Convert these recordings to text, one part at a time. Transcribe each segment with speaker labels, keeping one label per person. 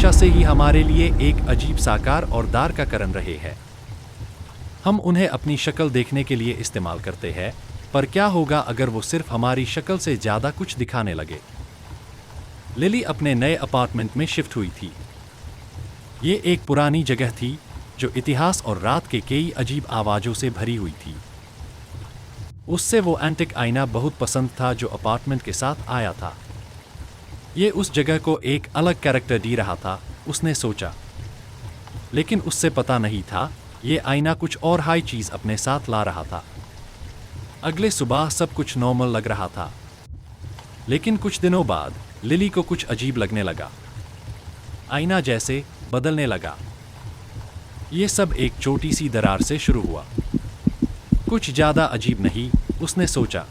Speaker 1: हमेशा से ही हमारे लिए एक अजीब साकार और दार का कारण रहे हैं। हम उन्हें अपनी शक्ल देखने के लिए इस्तेमाल करते हैं, पर क्या होगा अगर वो सिर्फ हमारी शक्ल से ज़्यादा कुछ दिखाने लगे? लिली अपने नए अपार्टमेंट में शिफ्ट हुई थी। ये एक पुरानी जगह थी जो इतिहास और रात के कई अजीब आवाज़ों से भरी हुई थी। उससे वो एंटिक आईना बहुत पसंद था जो अपार्टमेंट के साथ आया था। ये उस जगह को एक अलग कैरेक्टर दे रहा था, उसने सोचा। लेकिन उससे पता नहीं था ये आईना कुछ और हाई चीज़ अपने साथ ला रहा था। अगले सुबह सब कुछ नॉर्मल लग रहा था, लेकिन कुछ दिनों बाद लिली को कुछ अजीब लगने लगा। आईना जैसे बदलने लगा। ये सब एक छोटी सी दरार से शुरू हुआ। कुछ ज़्यादा अजीब नहीं, उसने सोचा,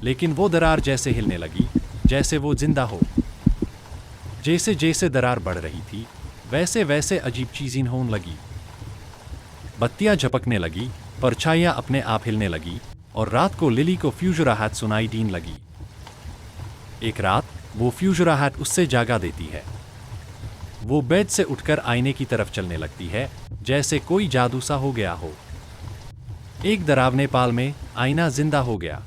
Speaker 1: लेकिन वो दरार जैसे हिलने लगी, जैसे वो जिंदा हो। जैसे जैसे दरार बढ़ रही थी, वैसे वैसे अजीब चीज़ें होने लगी। बत्तियां झपकने लगी, परछाइयां अपने आप हिलने लगी, और रात को लिली को फ्यूजराहट सुनाई देने लगी। एक रात वो फ्यूजराहट उससे जागा देती है। वो बेड से उठकर आईने की तरफ चलने लगती है, जैसे कोई जादू सा हो गया हो। एक डरावने पल में आईना जिंदा हो गया।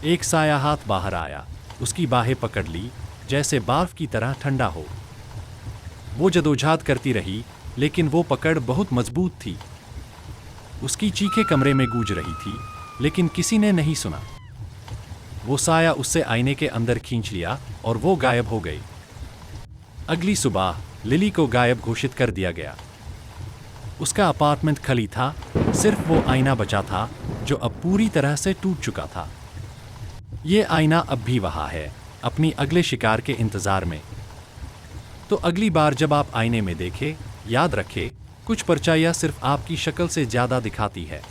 Speaker 1: एक साया हाथ बाहर आया, उसकी बाहें पकड़ ली, जैसे बर्फ की तरह ठंडा हो। वो जदोजहद करती रही, लेकिन वो पकड़ बहुत मजबूत थी। उसकी चीखें कमरे में गूंज रही थी, लेकिन किसी ने नहीं सुना। वो साया उससे आईने के अंदर खींच लिया और वो गायब हो गई। अगली सुबह लिली को गायब घोषित कर दिया गया। उसका अपार्टमेंट खाली था, सिर्फ वो आईना बचा था जो अब पूरी तरह से टूट चुका था। ये आईना अब भी वहाँ है, अपनी अगले शिकार के इंतजार में। तो अगली बार जब आप आईने में देखें, याद रखें, कुछ परछाइयाँ सिर्फ आपकी शक्ल से ज़्यादा दिखाती है।